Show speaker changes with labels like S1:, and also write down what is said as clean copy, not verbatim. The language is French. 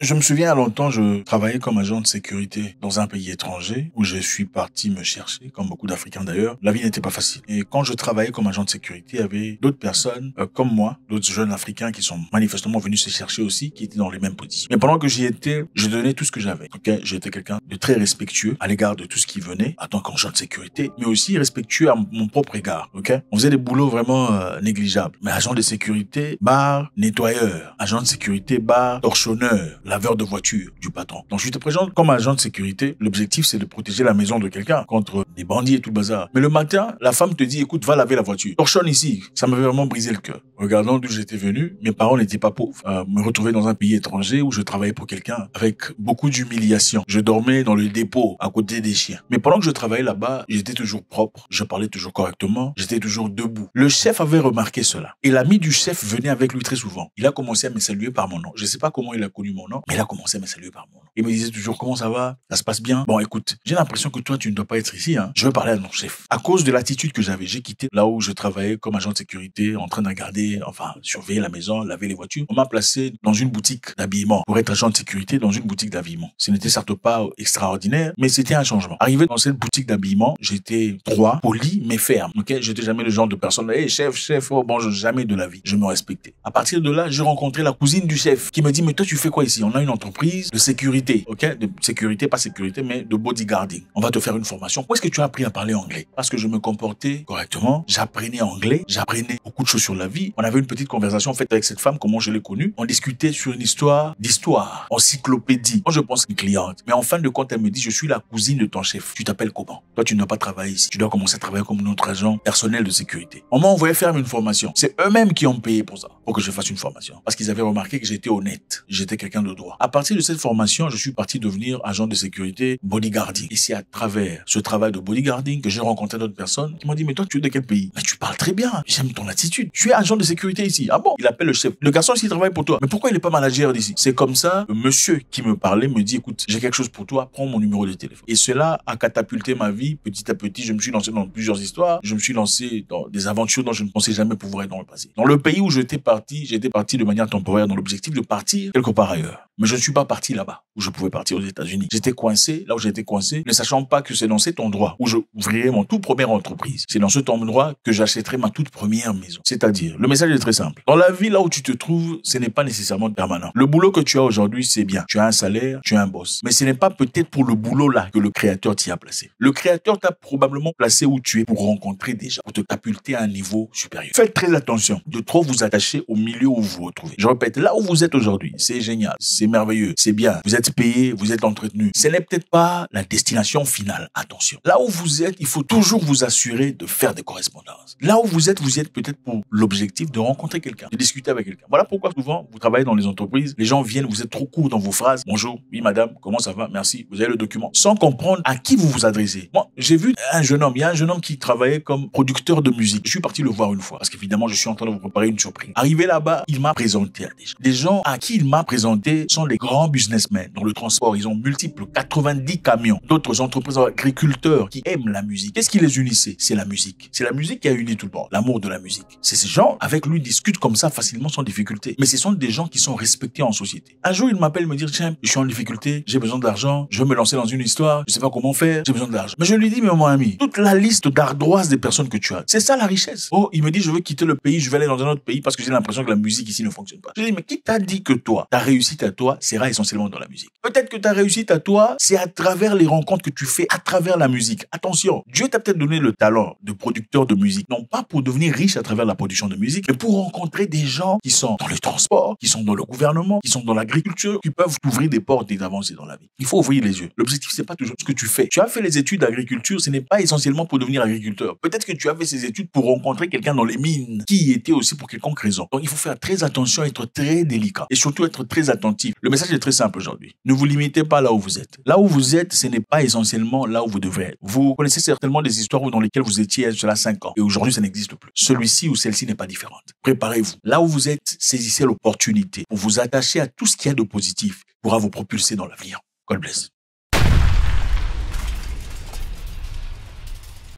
S1: Je me souviens, à longtemps, je travaillais comme agent de sécurité dans un pays étranger où je suis parti me chercher, comme beaucoup d'Africains d'ailleurs. La vie n'était pas facile. Et quand je travaillais comme agent de sécurité, il y avait d'autres personnes comme moi, d'autres jeunes Africains qui sont manifestement venus se chercher aussi, qui étaient dans les mêmes positions. Mais pendant que j'y étais, je donnais tout ce que j'avais. Okay, j'étais quelqu'un de très respectueux à l'égard de tout ce qui venait en tant qu'agent de sécurité, mais aussi respectueux à mon propre égard. Okay, on faisait des boulots vraiment négligeables. Mais agent de sécurité, bar nettoyeur, agent de sécurité, bar torchonneur, laveur de voiture du patron. Donc je te présente comme agent de sécurité. L'objectif, c'est de protéger la maison de quelqu'un contre des bandits et tout le bazar. Mais le matin, la femme te dit, écoute, va laver la voiture. Torchonne ici. Ça m'avait vraiment brisé le cœur. Regardant d'où j'étais venu, mes parents n'étaient pas pauvres. Me retrouver dans un pays étranger où je travaillais pour quelqu'un avec beaucoup d'humiliation. Je dormais dans le dépôt à côté des chiens. Mais pendant que je travaillais là-bas, j'étais toujours propre. Je parlais toujours correctement. J'étais toujours debout. Le chef avait remarqué cela. Et l'ami du chef venait avec lui très souvent. Il a commencé à me saluer par mon nom. Je sais pas comment il a connu mon nom, mais il a commencé à me saluer par mon nom. Il me disait toujours, comment ça va? Ça se passe bien? Bon, écoute, j'ai l'impression que toi, tu ne dois pas être ici, hein. Je veux parler à mon chef. À cause de l'attitude que j'avais, j'ai quitté là où je travaillais comme agent de sécurité, en train de regarder, enfin, surveiller la maison, laver les voitures. On m'a placé dans une boutique d'habillement pour être agent de sécurité dans une boutique d'habillement. Ce n'était certes pas extraordinaire, mais c'était un changement. Arrivé dans cette boutique d'habillement, j'étais droit, poli, mais ferme. Ok, j'étais jamais le genre de personne, hey, chef, oh, bon, jamais de la vie. Je me respectais. À partir de là, j'ai rencontré la cousine du chef qui me dit, mais toi, tu fais quoi ici? On a une entreprise de sécurité, ok? De sécurité, pas sécurité, mais de bodyguarding. On va te faire une formation. Où est-ce que tu as appris à parler anglais? Parce que je me comportais correctement. J'apprenais anglais. J'apprenais beaucoup de choses sur la vie. On avait une petite conversation faite avec cette femme, comment je l'ai connue. On discutait sur une histoire d'histoire, encyclopédie. Moi, je pense une cliente. Mais en fin de compte, elle me dit, je suis la cousine de ton chef. Tu t'appelles comment? Toi, tu ne dois pas travailler ici. Tu dois commencer à travailler comme notre agent personnel de sécurité. On m'a envoyé faire une formation. C'est eux-mêmes qui ont payé pour ça, pour que je fasse une formation. Parce qu'ils avaient remarqué que j'étais honnête. J'étais quelqu'un de droit. À partir de cette formation, je suis parti devenir agent de sécurité bodyguarding. Et c'est à travers ce travail de bodyguarding que j'ai rencontré d'autres personnes qui m'ont dit, mais toi, tu es de quel pays? Mais tu parles très bien. J'aime ton attitude. Tu es agent de sécurité ici. Ah bon? Il appelle le chef. Le garçon ici travaille pour toi. Mais pourquoi il n'est pas manager d'ici? C'est comme ça, le monsieur qui me parlait me dit, écoute, j'ai quelque chose pour toi, prends mon numéro de téléphone. Et cela a catapulté ma vie. Petit à petit, je me suis lancé dans plusieurs histoires. Je me suis lancé dans des aventures dont je ne pensais jamais pouvoir être dans le passé. Dans le pays où j'étais parti de manière temporaire dans l'objectif de partir quelque part ailleurs. Mais je ne suis pas parti là-bas, où je pouvais partir aux États-Unis. J'étais coincé, là où j'étais coincé, ne sachant pas que c'est dans cet endroit où je ouvrirai mon tout première entreprise. C'est dans cet endroit que j'achèterai ma toute première maison. C'est-à-dire, le message est très simple. Dans la vie, là où tu te trouves, ce n'est pas nécessairement permanent. Le boulot que tu as aujourd'hui, c'est bien. Tu as un salaire, tu as un boss. Mais ce n'est pas peut-être pour le boulot là que le créateur t'y a placé. Le créateur t'a probablement placé où tu es pour rencontrer des gens, pour te catapulter à un niveau supérieur. Faites très attention de trop vous attacher au milieu où vous vous retrouvez. Je répète, là où vous êtes aujourd'hui, c'est génial, c'est merveilleux, c'est bien. Vous êtes payé, vous êtes entretenu. Ce n'est peut-être pas la destination finale. Attention. Là où vous êtes, il faut toujours vous assurer de faire des correspondances. Là où vous êtes peut-être pour l'objectif de rencontrer quelqu'un, de discuter avec quelqu'un. Voilà pourquoi souvent vous travaillez dans les entreprises, les gens viennent, vous êtes trop court dans vos phrases. Bonjour, oui madame, comment ça va? Merci, vous avez le document. Sans comprendre à qui vous vous adressez. Moi, j'ai vu un jeune homme, il y a un jeune homme qui travaillait comme producteur de musique. Je suis parti le voir une fois parce qu'évidemment, je suis en train de vous préparer une surprise. Arrivé là-bas, il m'a présenté à des gens. Des gens à qui il m'a présenté sont des grands businessmen dans le transport. Ils ont multiples 90 camions. D'autres entreprises agriculteurs qui aiment la musique. Qu'est-ce qui les unissait? C'est la musique. C'est la musique qui a uni tout le monde. L'amour de la musique. C'est ces gens avec lui discutent comme ça facilement sans difficulté. Mais ce sont des gens qui sont respectés en société. Un jour, il m'appelle me dire, tiens, je suis en difficulté, j'ai besoin d'argent, je veux me lancer dans une histoire, je sais pas comment faire, j'ai besoin d'argent. Mais je lui dis, mais mon ami, toute la liste d'ardoises des personnes que tu as, c'est ça la richesse. Oh, il me dit, je veux quitter le pays, je vais aller dans un autre pays parce que j'ai l'impression que la musique ici ne fonctionne pas. Je lui dis, mais qui t'a dit que toi, ta réussite à toi sera essentiellement dans la musique? Peut-être que ta réussite à toi, c'est à travers les rencontres que tu fais, à travers la musique. Attention, Dieu t'a peut-être donné le talent de producteur de musique, non pas pour devenir riche à travers la production de musique, mais pour rencontrer des gens qui sont dans le transport, qui sont dans le gouvernement, qui sont dans l'agriculture, qui peuvent t'ouvrir des portes et d'avancer dans la vie. Il faut ouvrir les yeux. L'objectif, c'est pas toujours ce que tu fais. Tu as fait les études d'agriculture, ce n'est pas essentiellement pour devenir agriculteur. Peut-être que tu as fait ces études pour rencontrer quelqu'un dans les mines, qui y était aussi pour quelconque raison. Donc, il faut faire très attention, être très délicat et surtout être très attentif. Le message est très simple aujourd'hui. Ne vous limitez pas là où vous êtes. Là où vous êtes, ce n'est pas essentiellement là où vous devrez être. Vous connaissez certainement des histoires dans lesquelles vous étiez il y a 5 ans et aujourd'hui, ça n'existe plus. Celui-ci ou celle-ci n'est pas différente. Préparez-vous. Là où vous êtes, saisissez l'opportunité pour vous attacher à tout ce qu'il y a de positif pourra vous propulser dans l'avenir. God bless.